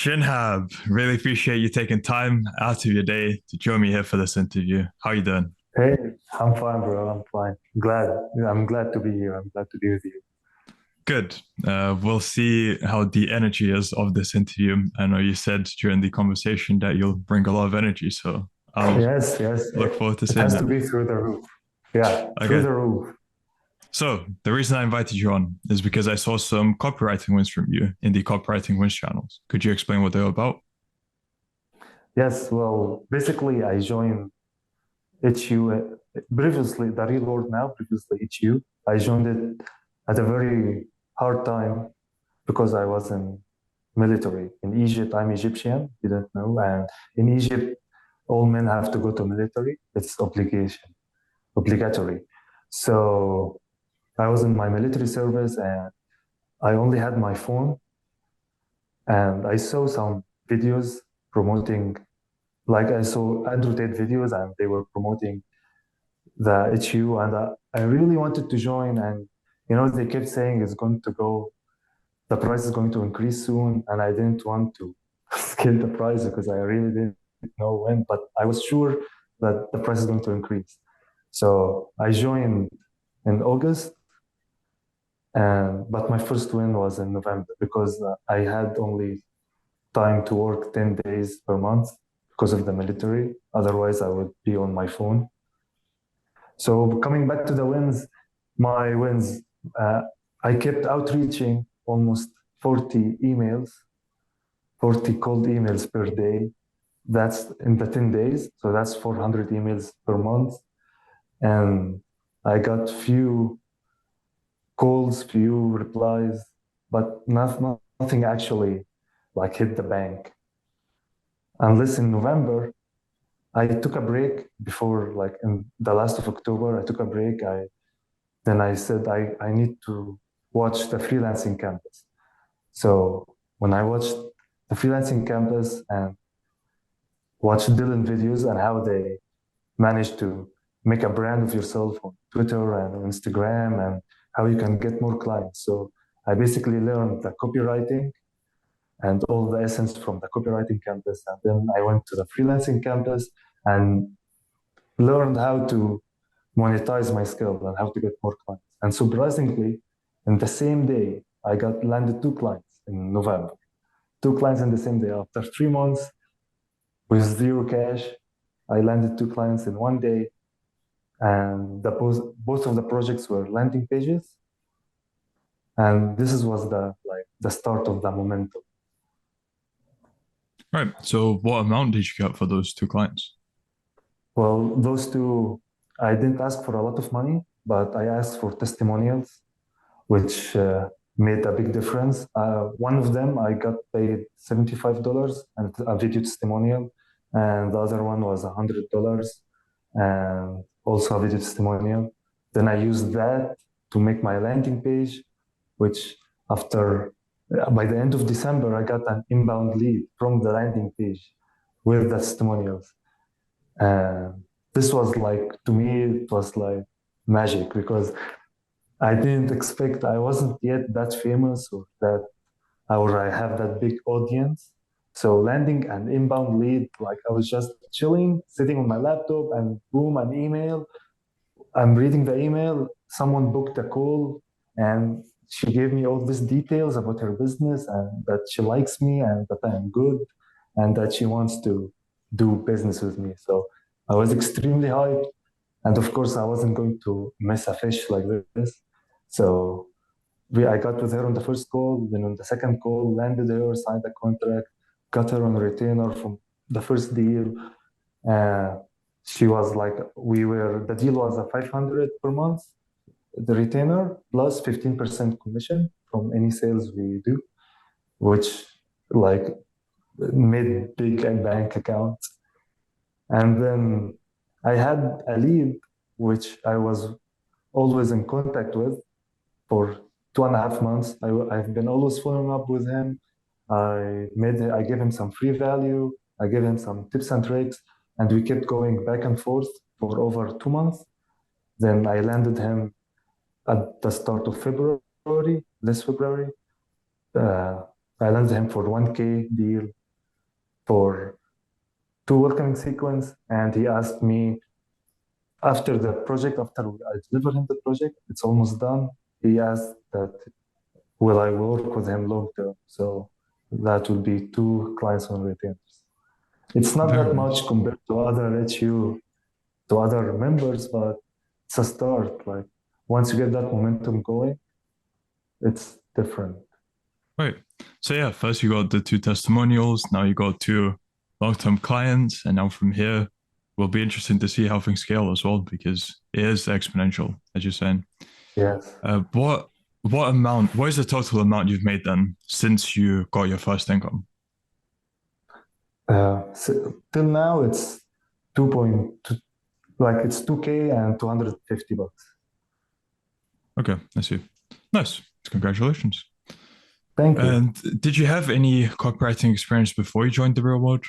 Shinhab, really appreciate you taking time out of your day to join me here for this interview. How you doing? Hey, I'm fine, bro. I'm fine. Glad. I'm glad to be here. I'm glad to be with you. Good. We'll see how the energy is of this interview. I know you said during the conversation that you'll bring a lot of energy, so I'll Yes, yes. look forward to It seeing has to that. be through the roof. Yeah, through Okay. the roof. So the reason I invited you on is because I saw some copywriting wins from you in the copywriting wins channels. Could you explain what they're about? Yes. Well, basically, I joined HU previously, the real world now, previously HU. I joined it at a very hard time because I was in military. In Egypt, I'm Egyptian, didn't know. And in Egypt, all men have to go to military. It's obligatory. So I was in my military service and I only had my phone and I saw some videos promoting, like I saw advertised videos and they were promoting the HU and I really wanted to join and they kept saying it's going to go, the price is going to increase soon and I didn't want to scale the price because I really didn't know when, but I was sure that the price is going to increase. So I joined in August. And but my first win was in November because I had only time to work 10 days per month because of the military. Otherwise, I would be on my phone. So coming back to the wins, my wins, uh, I kept outreaching almost 40 emails, 40 cold emails per day. That's in the 10 days. So that's 400 emails per month. And I got few calls, few replies, but nothing actually like hit the bank. Unless in November, I took a break before, like in the last of October, I took a break. I said I need to watch the freelancing campus. So when I watched the freelancing campus and watched Dylan videos and how they managed to make a brand of yourself on Twitter and on Instagram and how you can get more clients. So I basically learned the copywriting and all the essence from the copywriting campus. And then I went to the freelancing campus and learned how to monetize my skill and how to get more clients. And surprisingly, in the same day, I got landed two clients in November. Two clients in the same day. After 3 months with zero cash, I landed two clients in one day. And both of the projects were landing pages. And this was the start of the momentum. Right. So what amount did you get for those two clients? Well, those two, I didn't ask for a lot of money, but I asked for testimonials, which made a big difference. One of them, I got paid $75 and a video testimonial, and the other one was $100 and also a video testimonial. Then I used that to make my landing page, which after by the end of December, I got an inbound lead from the landing page with the testimonials. And this was like, to me, it was like magic because I didn't expect, I wasn't yet that famous or I have that big audience. So landing an inbound lead, like I was just chilling, sitting on my laptop and boom, an email. I'm reading the email. Someone booked a call and she gave me all these details about her business and that she likes me and that I'm good and that she wants to do business with me. So I was extremely hyped. And of course, I wasn't going to miss a fish like this. So I got with her on the first call, then on the second call, landed her, signed a contract, got her on retainer from the first deal. Uh, she was like, the deal was a 500 per month, the retainer plus 15% commission from any sales we do, which like made big bank account. And then I had a lead, which I was always in contact with for 2.5 months. I've been always following up with him. I gave him some free value. I gave him some tips and tricks, and we kept going back and forth for over 2 months. Then I landed him at the start of February, this February. Uh, I landed him for 1K deal for two welcoming sequence, and he asked me after the project, after I deliver him the project, it's almost done. He asked that will I work with him long term? So that would be two clients on retainers. It's not Very that much nice. compared to other HU, to other members, but it's a start. Like once you get that momentum going, it's different. Right. So yeah, first you got the two testimonials, now you got two long-term clients, and now from here, will be interesting to see how things scale as well because it is exponential, as you're saying. Yes. What is the total amount you've made then since you got your first income? Till now, it's 2.2, like it's 2K and 250 bucks. Okay, I see. Nice. Congratulations. Thank you. And did you have any copywriting experience before you joined the real world?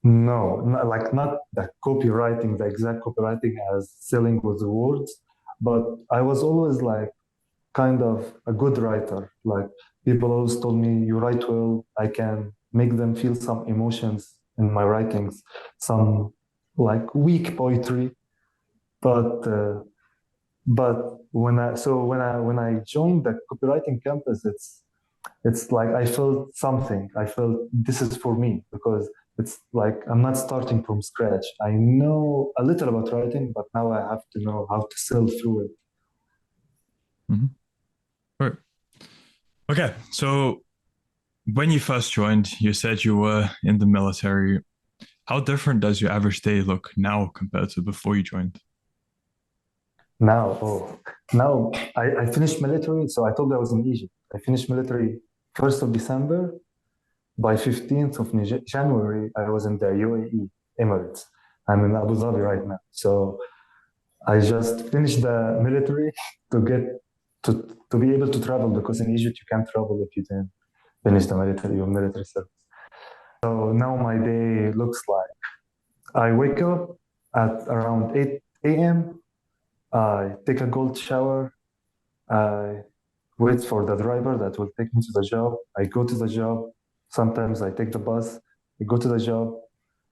No, like not the copywriting, the exact copywriting as selling with the words, but I was always like kind of a good writer. Like people always told me, you write well, I can make them feel some emotions in my writings, some like weak poetry. But when I joined the copywriting campus, it's like I felt something. I felt this is for me because it's like I'm not starting from scratch. I know a little about writing, but now I have to know how to sell through it. Mm-hmm. Right. Okay. So when you first joined, you said you were in the military. How different does your average day look now compared to before you joined? Now I finished military. So I told you I was in Egypt. I finished military 1st of December. By 15th of January, I was in the UAE, Emirates. I'm in Abu Dhabi right now. So I just finished the military to get to, to be able to travel because in Egypt you can't travel if you didn't finish the military or military service. So now my day looks like I wake up at around 8 a.m. I take a cold shower. I wait for the driver that will take me to the job. I go to the job. Sometimes I take the bus. I go to the job.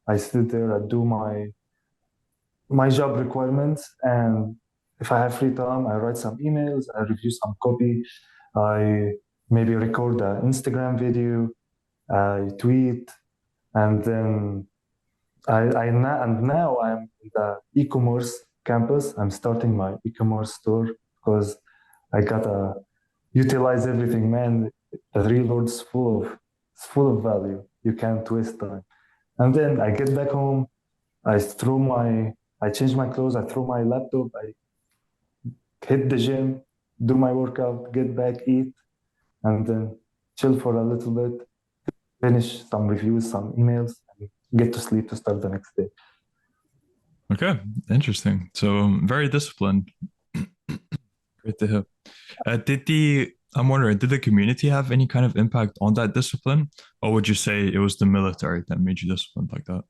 I sit there. I do my job requirements, and if I have free time, I write some emails. I review some copy. I maybe record an Instagram video. I tweet, and then and now I'm in the e-commerce campus. I'm starting my e-commerce store because I gotta utilize everything, man. The real world's full of value. You can't waste time. And then I get back home. I throw my I change my clothes. I throw my laptop. I hit the gym, do my workout, get back, eat, and then chill for a little bit. Finish some reviews, some emails, and get to sleep to start the next day. Okay, interesting. So very disciplined. Great to hear. I'm wondering, did the community have any kind of impact on that discipline, or would you say it was the military that made you disciplined like that?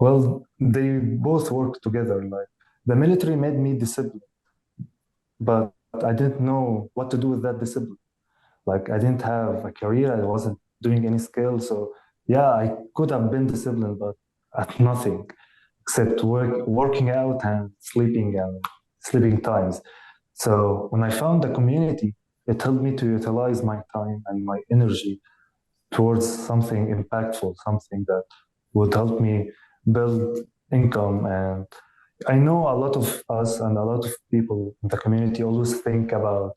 Well, they both work together. Like the military made me disciplined, but I didn't know what to do with that discipline. Like I didn't have a career, I wasn't doing any skill. So yeah, I could have been disciplined, but at nothing except working out and sleeping times. So when I found the community, it helped me to utilize my time and my energy towards something impactful, something that would help me build income. And I know a lot of us and a lot of people in the community always think about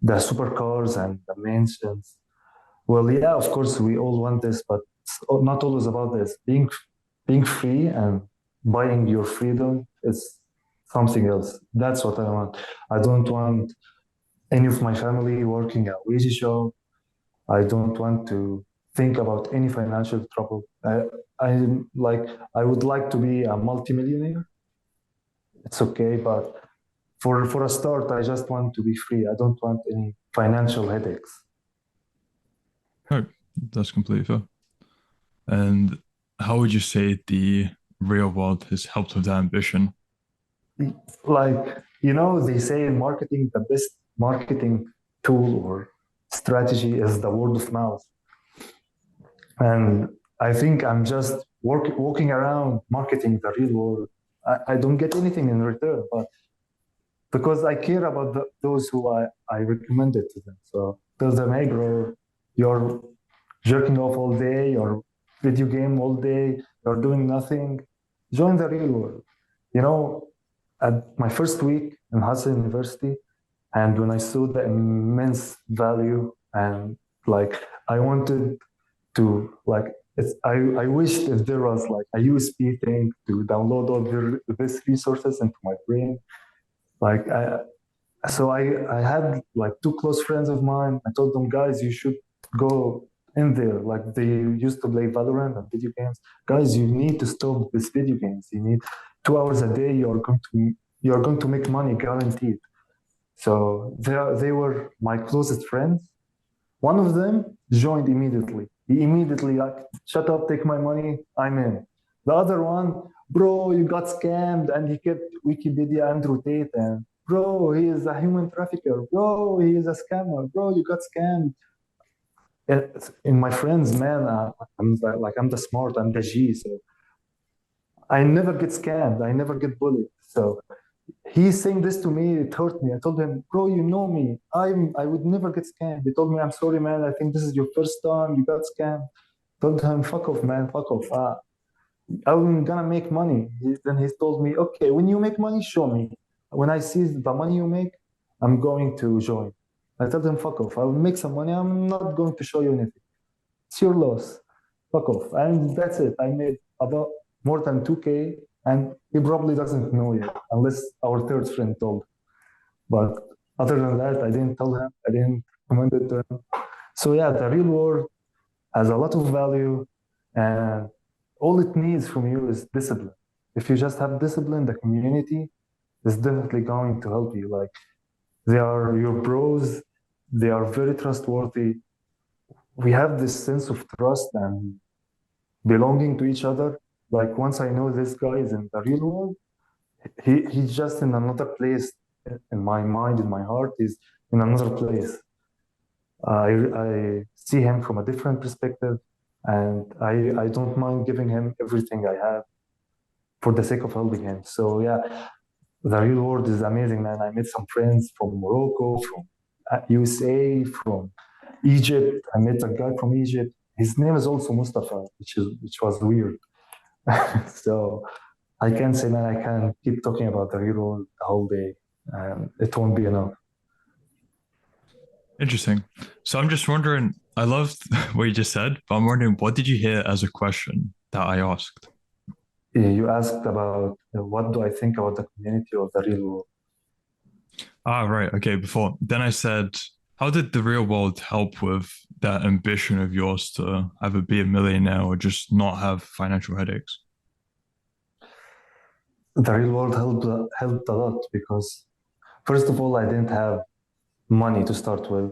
the supercars and the mansions. Well, yeah, of course, we all want this, but it's not always about this. Being free and buying your freedom is something else. That's what I want. I don't want any of my family working a wage job. I don't want to think about any financial trouble. I like. I would like to be a multimillionaire. It's okay, but for a start, I just want to be free. I don't want any financial headaches. Oh, that's completely fair. And how would you say the real world has helped with that ambition? Like, they say in marketing, the best marketing tool or strategy is the word of mouth. And I think I'm just walking around marketing the real world. I don't get anything in return, but because I care about those who I recommend it to them. So tell them, hey, bro, you're jerking off all day, you're video game all day, you're doing nothing. Join the real world. You know, at my first week in Hudson University, and when I saw the immense value and like I wanted to like I wished if there was like a USB thing to download all these resources into my brain. Like I had like two close friends of mine. I told them, guys, you should go in there. Like they used to play Valorant and video games. Guys, you need to stop these video games. You need 2 hours a day. You're going to make money guaranteed. So they were my closest friends. One of them joined immediately. He immediately like, shut up, take my money, I'm in. The other one, bro, you got scammed, and he kept Wikipedia Andrew Tate, and bro, he is a human trafficker, bro, he is a scammer, bro, you got scammed. In my friends, man, I'm the smart, I'm the G, so I never get scammed, I never get bullied. So he's saying this to me, it hurt me. I told him, bro, you know me. I would never get scammed. He told me, I'm sorry, man. I think this is your first time you got scammed. I told him, fuck off, man, fuck off. I'm gonna make money. Then he told me, okay, when you make money, show me. When I see the money you make, I'm going to join. I told him, fuck off. I will make some money. I'm not going to show you anything. It's your loss. Fuck off. And that's it. I made about more than 2K, and he probably doesn't know yet, unless our third friend told. But other than that, I didn't tell him. I didn't recommend it to him. So yeah, the real world has a lot of value, and all it needs from you is discipline. If you just have discipline, the community is definitely going to help you. Like they are your bros, they are very trustworthy. We have this sense of trust and belonging to each other. Like once I know this guy is in the real world, he's just in another place in my mind, in my heart, he's in another place. I see him from a different perspective, and I don't mind giving him everything I have for the sake of helping him. So yeah, the real world is amazing, man. I met some friends from Morocco, from USA, from Egypt. I met a guy from Egypt. His name is also Mustafa, which was weird. So I can say, man, I can keep talking about the real world the whole day, and it won't be enough. Interesting. So I'm just wondering, I loved what you just said, but I'm wondering, what did you hear as a question that I asked? You asked about what do I think about the community of the real world. Ah, right. Okay. Before then, I said, how did the real world help with that ambition of yours to either be a millionaire or just not have financial headaches? The real world helped a lot because first of all, I didn't have money to start with,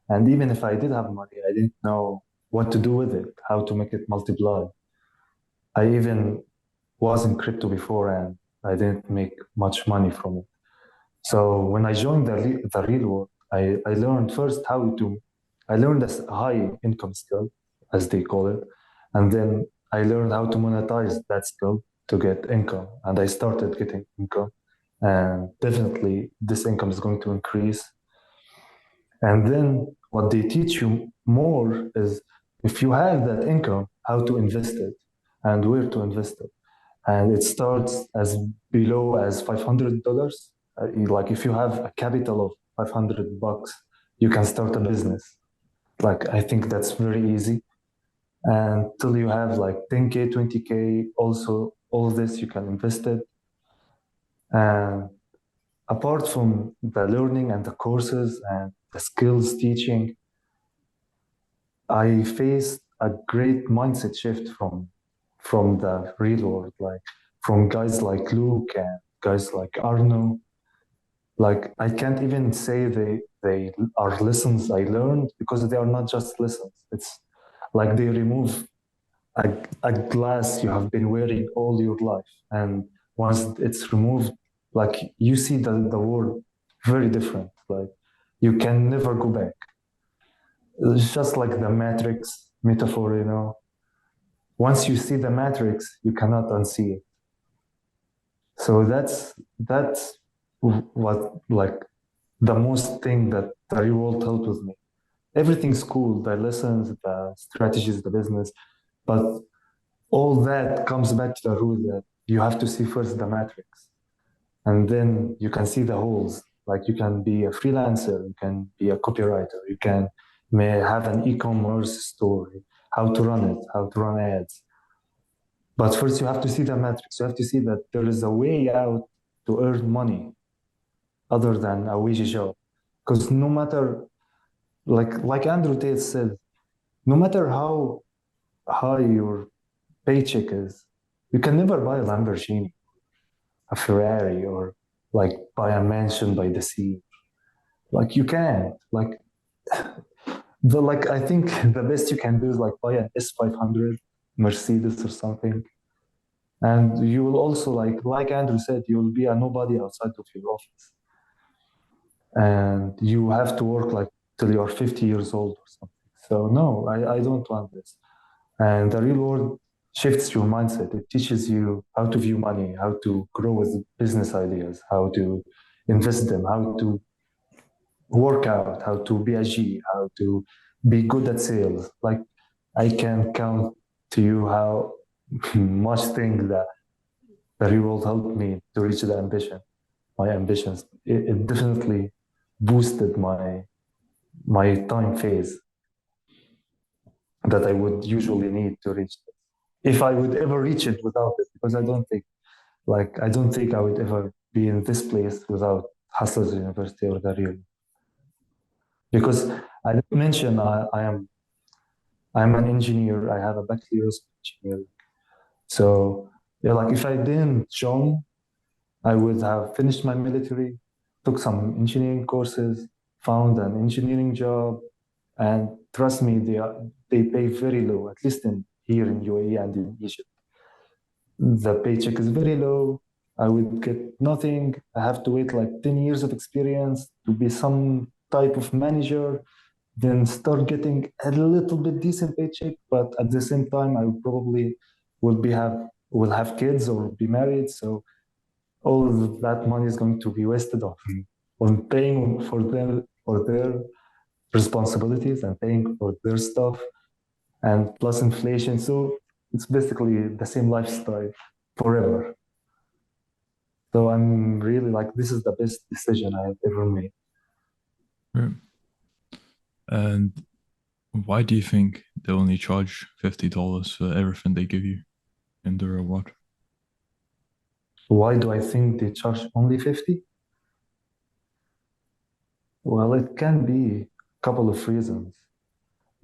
and even if I did have money, I didn't know what to do with it, how to make it multiply. I even was in crypto before, and I didn't make much money from it. So when I joined the real world, I learned first I learned a high income skill, as they call it. And then I learned how to monetize that skill to get income. And I started getting income. And definitely this income is going to increase. And then what they teach you more is if you have that income, how to invest it and where to invest it. And it starts as below as $500. Like if you have a capital of $500, you can start a business. Like I think that's very easy. And till you have like 10K, 20K, also all this you can invest it. And apart from the learning and the courses and the skills teaching, I faced a great mindset shift from the real world, like from guys like Luke and guys like Arno. Like I can't even say they are lessons I learned because they are not just lessons. It's like they remove a glass you have been wearing all your life, and once it's removed, like you see the world very different. Like you can never go back. It's just like the matrix metaphor, you know. Once you see the matrix, you cannot unsee it. So that's what like the most thing that the real world helped with me. Everything's cool, the lessons, the strategies, the business, but all that comes back to the rule that you have to see first the matrix, and then you can see the holes. Like you can be a freelancer, you can be a copywriter, you can may have an e-commerce store, how to run it, how to run ads. But first you have to see the matrix. You have to see that there is a way out to earn money other than a wage job. Because no matter like Andrew Tate said, no matter how high your paycheck is, you can never buy a Lamborghini, a Ferrari, or like buy a mansion by the sea. Like you can't. Like I think the best you can do is like buy an S500 Mercedes or something. And you will also like Andrew said, you will be a nobody outside of your office. And you have to work like till you're 50 years old or something. So no, I don't want this. And the real world shifts your mindset. It teaches you how to view money, how to grow with business ideas, how to invest them, how to work out, how to be a G, how to be good at sales. Like I can count to you how much things that the real world helped me to reach my ambitions. It definitely boosted my time phase that I would usually need to reach it. If I would ever reach it without it, because I don't think I would ever be in this place without Hustlers University or the real. Because I didn't mention I'm an engineer. I have a bachelor's in engineering. So yeah, like if I didn't join, I would have finished my military, took some engineering courses, found an engineering job, and trust me, they pay very low, at least in here in UAE and in Egypt. The paycheck is very low. I would get nothing. I have to wait like 10 years of experience to be some type of manager, then start getting a little bit decent paycheck. But at the same time, I would probably will have kids or be married. So all of that money is going to be wasted on paying for their responsibilities and paying for their stuff and plus inflation. So it's basically the same lifestyle forever. So I'm really like, this is the best decision I have ever made. Right. And why do you think they only charge $50 for everything they give you in the reward? Why do I think they charge only 50? Well, it can be a couple of reasons,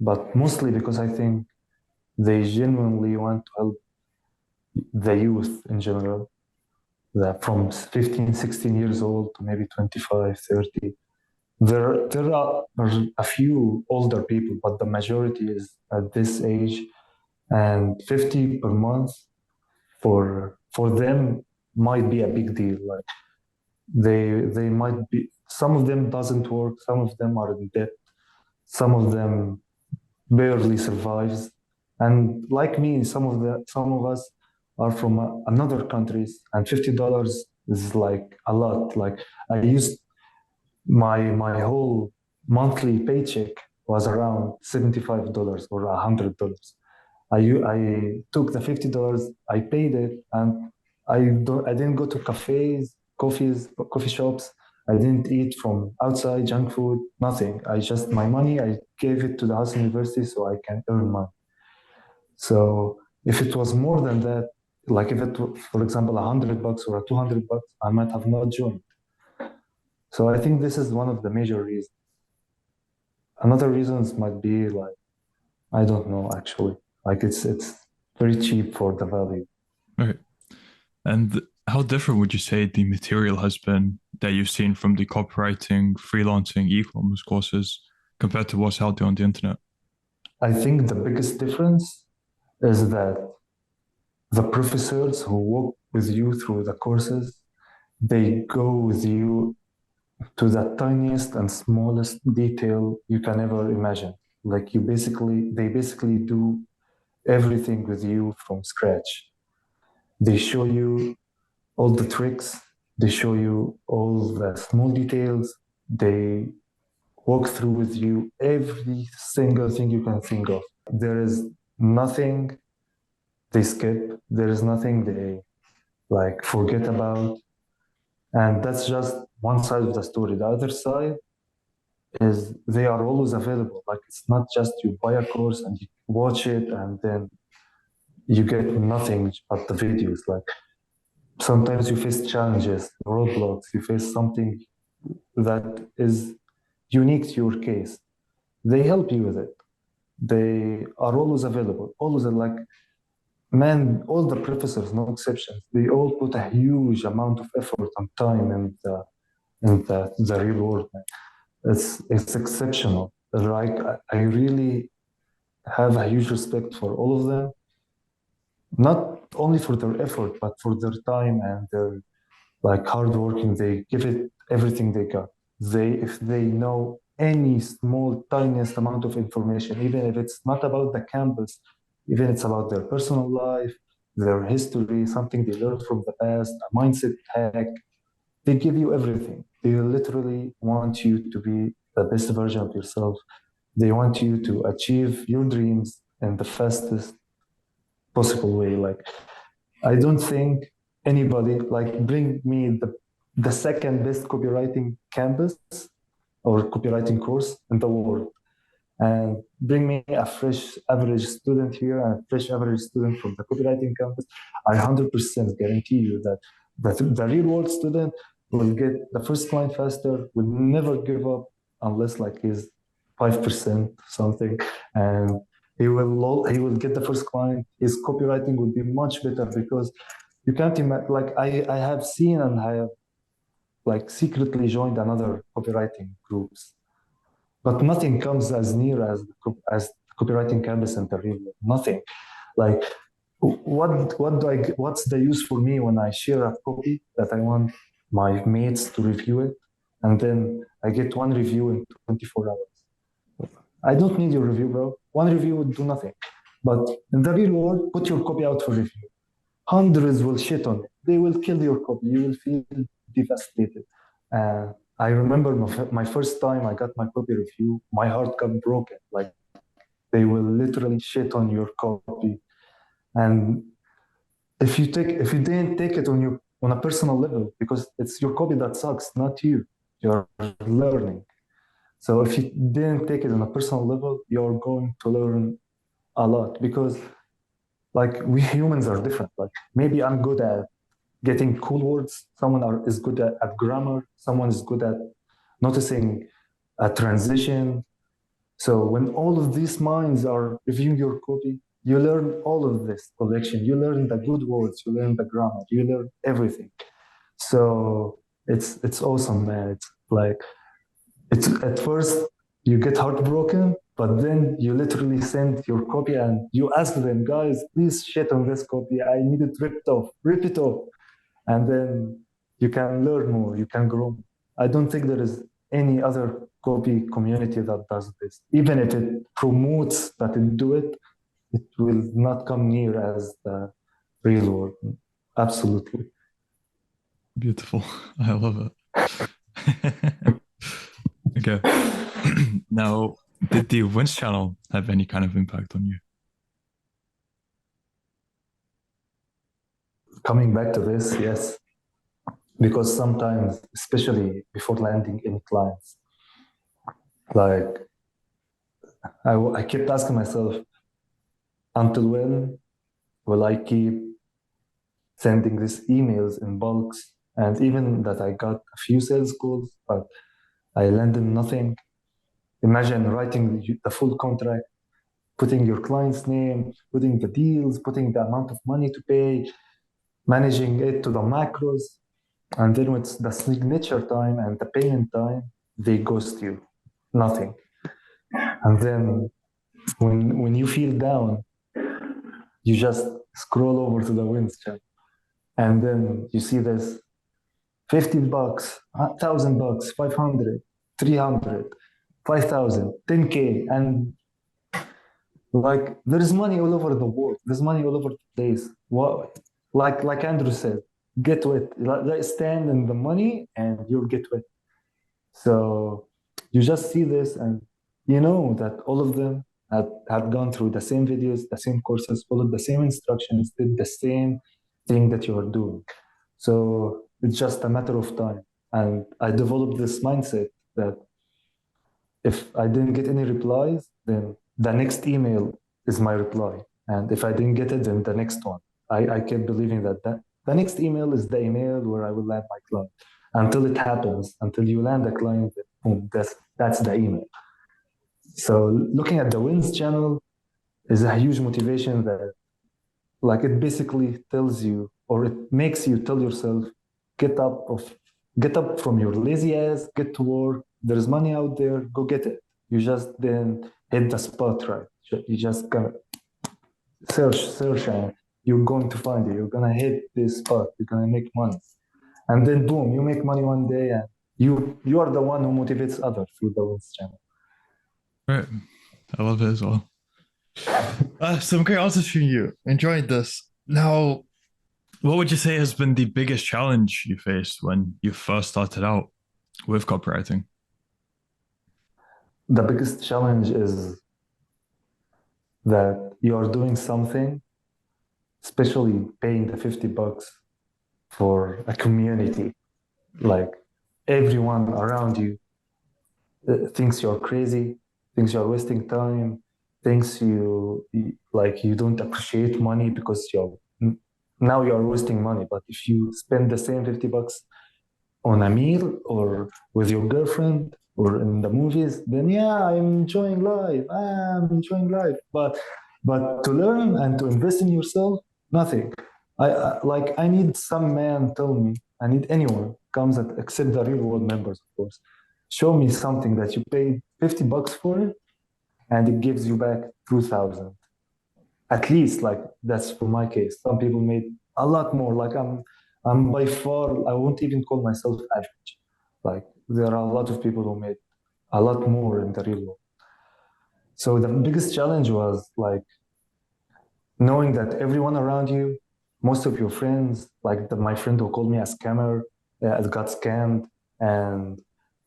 but mostly because I think they genuinely want to help the youth in general, that from 15, 16 years old to maybe 25, 30. There are a few older people, but the majority is at this age, and 50 per month for them might be a big deal. Like they might be, some of them doesn't work, some of them are in debt, some of them barely survives, and like me, some of us are from another countries, and $50 is like a lot. Like I used my whole monthly paycheck was around $75 or $100. I took the $50, I paid it, and I didn't go to coffee shops. I didn't eat from outside junk food, nothing. I just my money, I gave it to the house university so I can earn money. So if it was more than that, like if it, for example, $100 or $200, I might have not joined. So I think this is one of the major reasons. Another reasons might be like I don't know actually. Like it's very cheap for the value. Okay. And how different would you say the material has been that you've seen from the copywriting, freelancing, e-commerce courses compared to what's out there on the internet? I think the biggest difference is that the professors who walk with you through the courses, they go with you to the tiniest and smallest detail you can ever imagine. Like they basically do everything with you from scratch. They show you all the tricks, they show you all the small details, they walk through with you every single thing you can think of. There is nothing they skip, there is nothing they like forget about. And that's just one side of the story. The other side is they are always available. Like it's not just you buy a course and you watch it and then you get nothing but the videos. Like sometimes you face challenges, roadblocks, you face something that is unique to your case. They help you with it. They are always available, always like, man, all the professors, no exceptions, they all put a huge amount of effort and time in the real world. Man. It's exceptional. Like I really have a huge respect for all of them, not only for their effort, but for their time and their like hard working. They give it everything they got. If they know any small, tiniest amount of information, even if it's not about the campus, even it's about their personal life, their history, something they learned from the past, a mindset hack, they give you everything. They literally want you to be the best version of yourself. They want you to achieve your dreams in the fastest possible way. Like I don't think anybody like bring me the second best copywriting campus or copywriting course in the world and bring me a fresh average student here and a fresh average student from the copywriting campus. I 100% guarantee you that the real world student will get the first client faster, will never give up unless like he's 5% something, and he will get the first client. His copywriting will be much better because you can't imagine. Like I have seen and I have like secretly joined another copywriting groups, but nothing comes as near as copywriting campus in the real world. Nothing. Like what's the use for me when I share a copy that I want my mates to review it, and then I get one review in 24 hours. I don't need your review, bro. One review would do nothing. But in the real world, put your copy out for review. Hundreds will shit on it. They will kill your copy. You will feel devastated. I remember my first time I got my copy review, my heart got broken. Like they will literally shit on your copy. And if you didn't take it on a personal level, because it's your copy that sucks, not you. You're learning. So if you didn't take it on a personal level, you're going to learn a lot because like we humans are different. Like maybe I'm good at getting cool words. Is good at grammar. Someone is good at noticing a transition. So when all of these minds are reviewing your copy, you learn all of this collection. You learn the good words. You learn the grammar. You learn everything. So it's awesome, man. It's like it's at first you get heartbroken, but then you literally send your copy and you ask them, guys, please shit on this copy. I need it ripped off, rip it off. And then you can learn more, you can grow. I don't think there is any other copy community that does this. Even if it promotes that it do it, it will not come near as the real world. Absolutely. Beautiful. I love it. Okay. Now, did the Wins channel have any kind of impact on you? Coming back to this, yes, because sometimes, especially before landing any clients, like I kept asking myself, until when will I keep sending these emails in bulks? And even that I got a few sales calls, but I landed nothing. Imagine writing the full contract, putting your client's name, putting the deals, putting the amount of money to pay, managing it to the macros. And then when it's the signature time and the payment time, they ghost you. Nothing. And then when you feel down, you just scroll over to the Wins chat. And then you see this $50, $1,000, 500, 300, 5,000, 10K. And Like there's money all over the world. There's money all over the place. What, like Andrew said, get wet. Like stand in the money and you'll get wet. So you just see this and you know that all of them had gone through the same videos, the same courses, followed the same instructions, did the same thing that you are doing. So it's just a matter of time. And I developed this mindset that if I didn't get any replies, then the next email is my reply. And if I didn't get it, then the next one. I kept believing that the next email is the email where I will land my client. Until it happens, until you land a client, boom, that's the email. So looking at the wins channel is a huge motivation that like it basically tells you or it makes you tell yourself, get up of get up from your lazy ass, get to work. There's money out there, go get it. You just then hit the spot right. You just gonna search and you're going to find it. You're gonna hit this spot, you're gonna make money. And then boom, you make money one day and you are the one who motivates others through the wins channel. Right. I love it as well. Some great answers from you. Enjoyed this. Now, what would you say has been the biggest challenge you faced when you first started out with copywriting? The biggest challenge is that you are doing something, especially paying the $50 for a community. Like everyone around you thinks you're crazy, thinks you're wasting time, thinks like you don't appreciate money because now you're wasting money. But if you spend the same $50 on a meal or with your girlfriend or in the movies, then yeah, I'm enjoying life. But to learn and to invest in yourself, nothing. Like I need some man tell me. I need anyone comes and except the real world members, of course. Show me something that you paid $50 for it, and it gives you back 2,000 at least. Like that's for my case. Some people made a lot more. Like I'm by far, I won't even call myself average. Like there are a lot of people who made a lot more in the real world. So the biggest challenge was like knowing that everyone around you, most of your friends, like my friend who called me a scammer, got scammed, and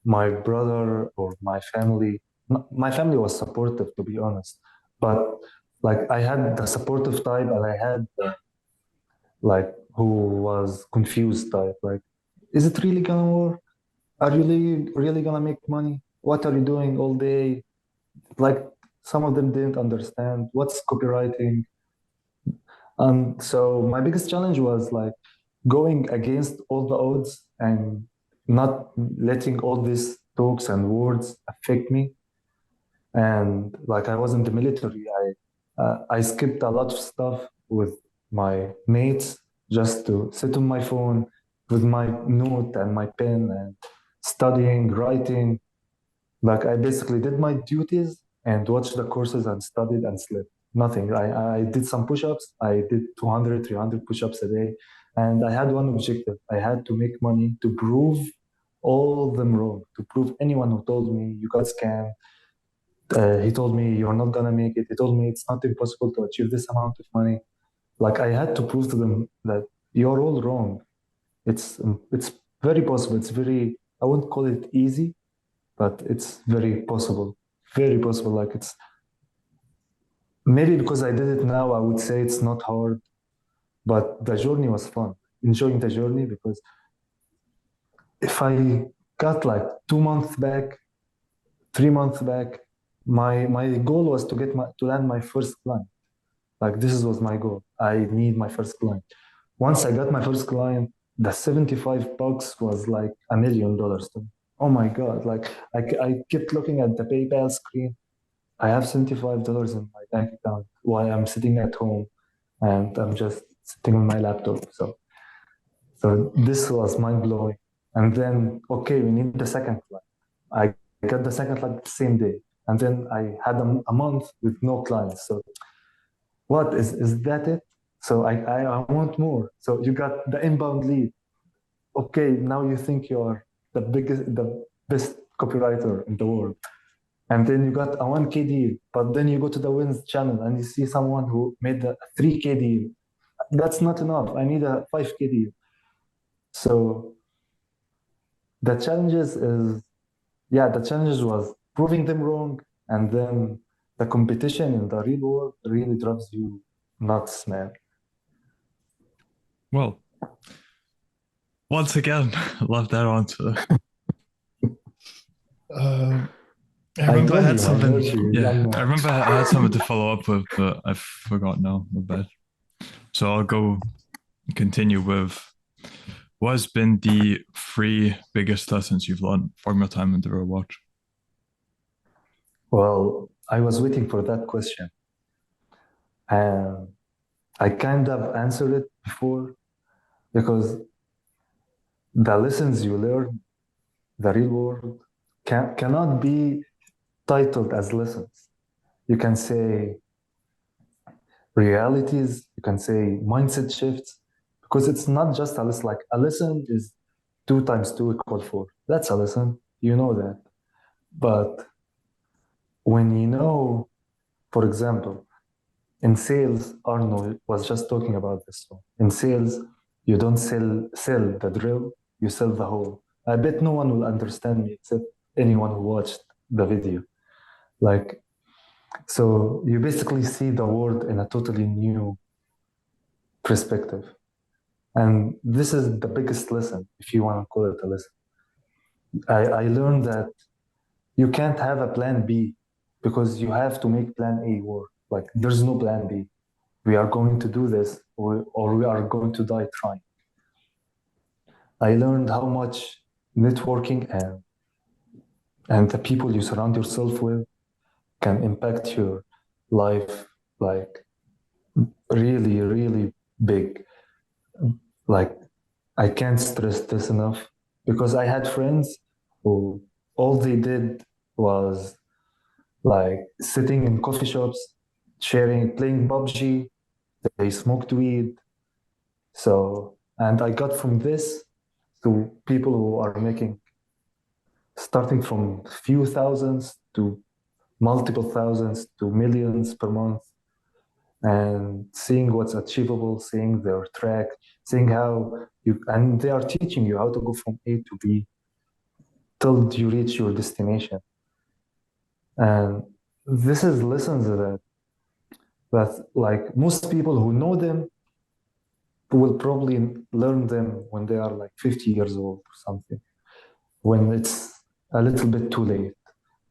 my brother or my family was supportive, to be honest. But like I had the supportive type, and I had the, like who was confused type. Like, is it really gonna work? Are you really gonna make money? What are you doing all day? Like some of them didn't understand what's copywriting. So my biggest challenge was like going against all the odds and not letting all these talks and words affect me. And like I was in the military, I skipped a lot of stuff with my mates just to sit on my phone with my note and my pen and studying, writing. Like I basically did my duties and watched the courses and studied and slept. Nothing. I did some push-ups. I did 200, 300 push-ups a day. And I had one objective. I had to make money to prove all of them wrong, to prove anyone who told me you got scammed. He told me you're not gonna make it. He told me it's not impossible to achieve this amount of money. Like I had to prove to them that you're all wrong. It's very possible. It's very, I wouldn't call it easy, but it's very possible. Very possible. Like it's maybe because I did it now, I would say it's not hard, but the journey was fun. Enjoying the journey because if I got like 2 months back, 3 months back, my goal was to land my first client. Like this was my goal. I need my first client. Once I got my first client, the $75 was like $1 million to me. Oh my God. Like I kept looking at the PayPal screen. I have $75 in my bank account while I'm sitting at home and I'm just sitting on my laptop. So this was mind blowing. And then, okay, we need the second client. I got the second client the same day. And then I had a month with no clients. So what is that it? So I want more. So you got the inbound lead. Okay, now you think you're the best copywriter in the world. and then you got a 1K deal, but then you go to the wins channel and you see someone who made a 3K deal. That's not enough. I need a 5K deal. So the challenges is, yeah, the challenges was proving them wrong, and then the competition in the real world really drives you nuts, man. Well, once again, love that answer. Uh, I I remember I told had you, I know something. you. Yeah, I'm I remember I had something to follow up with, but I forgot now. My bad. So I'll go continue with what has been the three biggest lessons you've learned from your time in the real world? well, I was waiting for that question. And I kind of answered it before because the lessons you learn, the real world, cannot be titled as lessons. You can say realities, you can say mindset shifts, because it's not just a lesson. Like a lesson is 2 times 2 equal 4. That's a lesson. You know that. But when you know, for example, in sales, Arno was just talking about this. In sales, you don't sell the drill, you sell the hole. I bet no one will understand me except anyone who watched the video. Like, so you basically see the world in a totally new perspective. And this is the biggest lesson, if you want to call it a lesson. I learned that you can't have a plan B because you have to make plan A work. Like, there's no plan B. We are going to do this, or we are going to die trying. I learned how much networking and the people you surround yourself with can impact your life like really, really big. Like, I can't stress this enough because I had friends who all they did was like sitting in coffee shops, sharing, playing PUBG, they smoked weed. So, and I got from this to people who are making starting from few thousands to multiple thousands to millions per month, and seeing what's achievable, seeing their track, seeing how you, and they are teaching you how to go from A to B till you reach your destination. And this is lessons that like most people who know them will probably learn them when they are like 50 years old or something, when it's a little bit too late.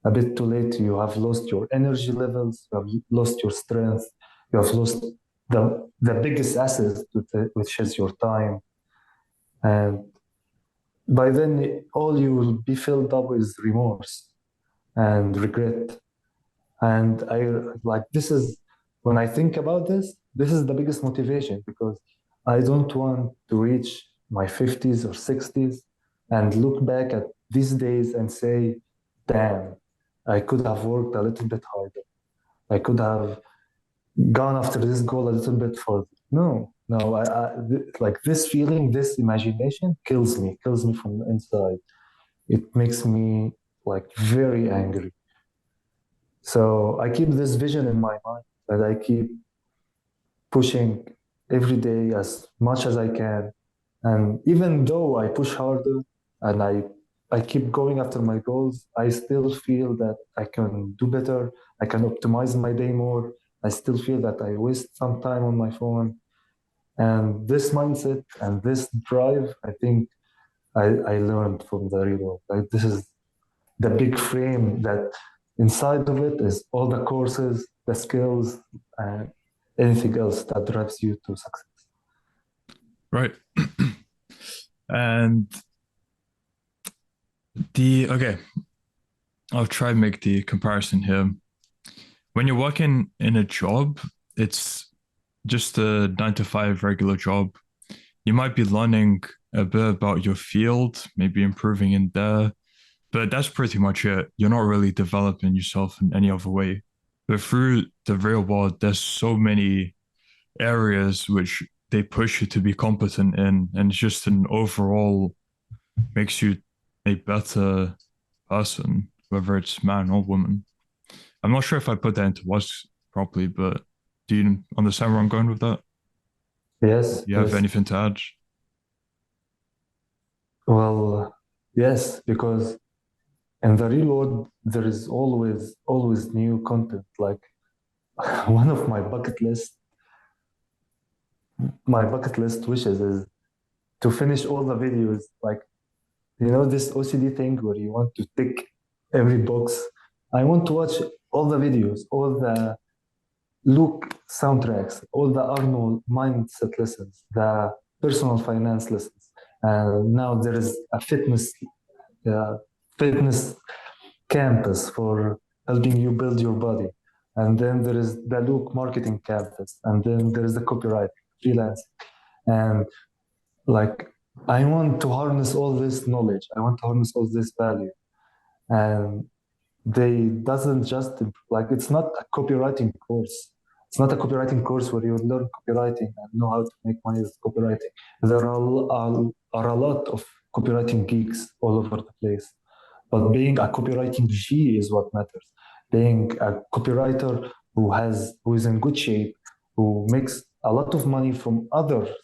A bit too late, you have lost your energy levels, you have lost your strength, you have lost the biggest asset, which is your time. And by then, all you will be filled up with remorse and regret. And I like this is when I think about this is the biggest motivation because I don't want to reach my 50s or 60s and look back at these days and say, damn, I could have worked a little bit harder. I could have gone after this goal a little bit further. No, no, like this feeling, this imagination kills me from the inside. It makes me like very angry. So I keep this vision in my mind that I keep pushing every day as much as I can. And even though I push harder and I keep going after my goals, I still feel that I can do better. I can optimize my day more. I still feel that I waste some time on my phone. And this mindset and this drive, I think I learned from the real world. Like this is the big frame that inside of it is all the courses, the skills, and anything else that drives you to success. Right. And okay, I'll try and make the comparison here. When you're working in a job, it's just a 9 to 5 regular job. You might be learning a bit about your field, maybe improving in there, but that's pretty much it. You're not really developing yourself in any other way. But through the real world, there's so many areas which they push you to be competent in, and it's just an overall makes you a better person, whether it's man or woman. I'm not sure if I put that into words properly, but do you understand where I'm going with that? Do Yes, you have yes. anything to add? Well, yes, because in the real world, there is always new content. Like one of my bucket list wishes is to finish all the videos. Like, this OCD thing where you want to tick every box. I want to watch all the videos, all the Luke soundtracks, all the Arnold mindset lessons, the personal finance lessons. And now there is a uh, fitness campus for helping you build your body. And then there is the Luke marketing campus. And then there is the copyright, freelance. And like, I want to harness all this knowledge. I want to harness all this value. And they doesn't just like it's not a copywriting course. It's not a copywriting course where you learn copywriting and know how to make money with copywriting. There are a lot of copywriting geeks all over the place. But being a copywriting G is what matters. Being a copywriter who is in good shape, who makes a lot of money from others,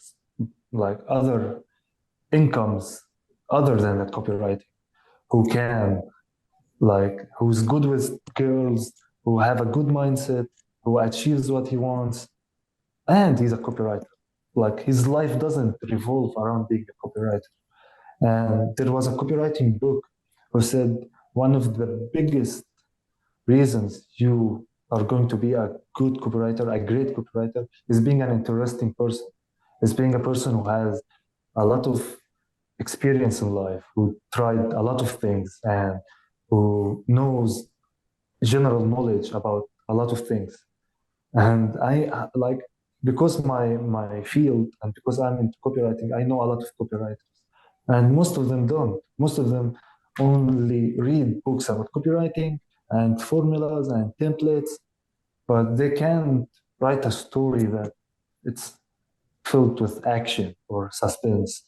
like other incomes other than that copywriting, who can who's good with girls, who have a good mindset, who achieves what he wants, and he's a copywriter. Like his life doesn't revolve around being a copywriter. And there was a copywriting book who said one of the biggest reasons you are going to be a good copywriter, a great copywriter, is being an interesting person, is being a person who has a lot of experience in life, who tried a lot of things and who knows general knowledge about a lot of things. And like because my field and because I'm into copywriting, I know a lot of copywriters, and most of them don't. Most of them only read books about copywriting and formulas and templates, but they can't write a story that it's filled with action or suspense.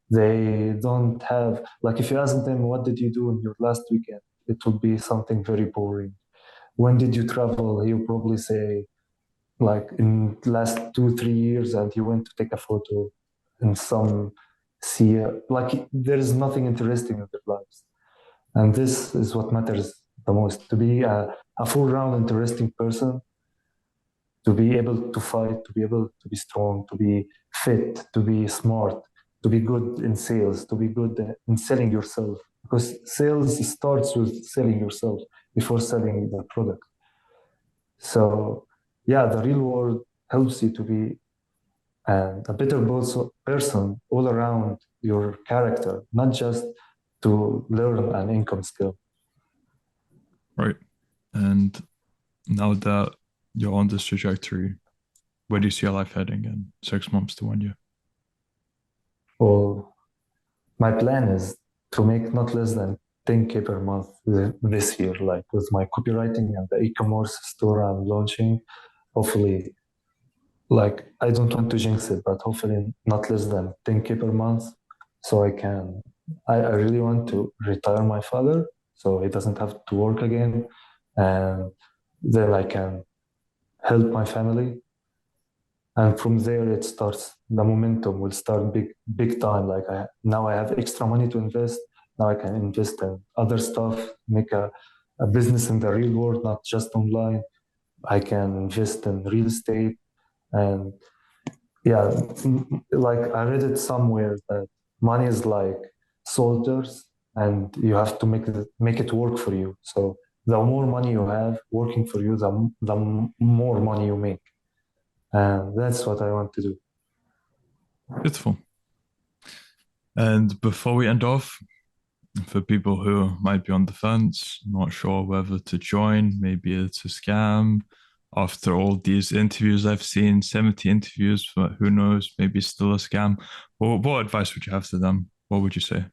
They don't have, like, if you ask them, what did you do in your last weekend? It would be something very boring. When did you travel? He'll probably say, like, in the last 2 3 years, and he went to take a photo in some sea. Like, there is nothing interesting in their lives. And this is what matters the most, to be a full round interesting person, to be able to fight, to be able to be strong, to be fit, to be smart, to be good in sales, to be good in selling yourself. Because sales starts with selling yourself before selling the product. So, yeah, the real world helps you to be a better person all around your character, not just to learn an income skill. Right. And now that you're on this trajectory, where do you see your life heading in 6 months to 1 year? Well, my plan is to make not less than 10K per month this year, like with my copywriting and the e-commerce store I'm launching. Hopefully, like I don't want to jinx it, but hopefully not less than 10K per month. So I really want to retire my father so he doesn't have to work again. And then I can help my family. And from there, it starts, the momentum will start big time. Like now I have extra money to invest. Now I can invest in other stuff, make a business in the real world, not just online. I can invest in real estate. And yeah, like I read it somewhere that money is like soldiers and you have to make it work for you. So the more money you have working for you, the more money you make. And that's what I want to do. Beautiful. And before we end off, for people who might be on the fence, not sure whether to join, maybe it's a scam. After all these interviews I've seen, 70 interviews, but who knows, maybe it's still a scam. What advice would you have to them? What would you say?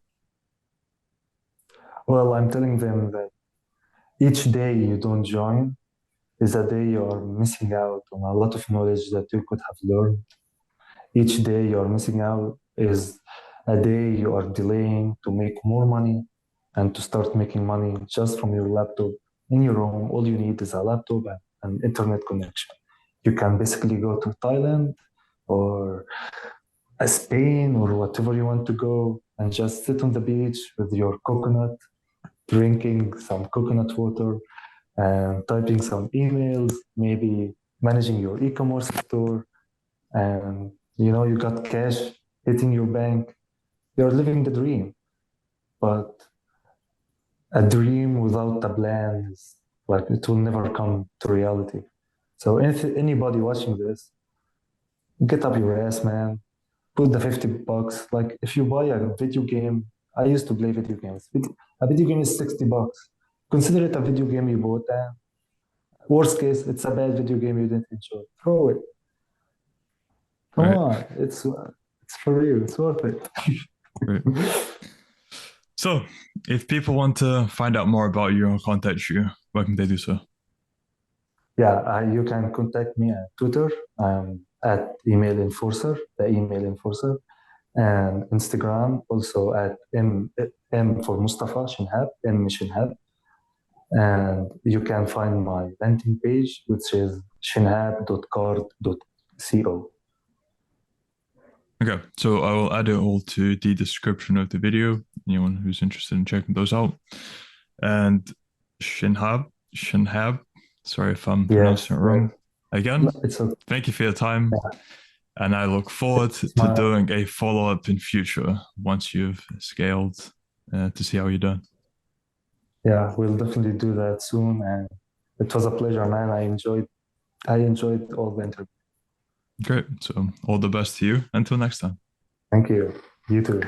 Well, I'm telling them that each day you don't join is a day you are missing out on a lot of knowledge that you could have learned. Each day you are missing out is a day you are delaying to make more money and to start making money just from your laptop. in your room. All you need is a laptop and an internet connection. You can basically go to Thailand or Spain or whatever you want to go and just sit on the beach with your coconut, drinking some coconut water and typing some emails, maybe managing your e-commerce store, and you got cash hitting your bank. You're living the dream, but a dream without a plan is like it will never come to reality. So if anybody watching this, get up your ass, man. Put the $50. Like if you buy a video game, I used to play video games. A video game is $60. Consider it a video game you bought, and worst case, it's a bad video game you didn't enjoy. Throw it. Come Right. on, it's for you. It's worth it. Right. So, if people want to find out more about you or contact you, where can they do so? Yeah, you can contact me at Twitter. I'm at email enforcer, the email enforcer, and Instagram also at M for Mustafa Shinhab, M Shinhab. And you can find my landing page, which is shinhab.card.co. Okay, so I will add it all to the description of the video. Anyone who's interested in checking those out. And Shinhab, sorry if I'm pronouncing Yes, it yes. wrong. Again, No, it's okay. thank you for your time. Yeah, And I look forward it's to my, doing a follow up in future once you've scaled to see how you're done. yeah, we'll definitely do that soon. And it was a pleasure, man. I enjoyed all the interview. Great. So, all the best to you. Until next time. Thank you. You too.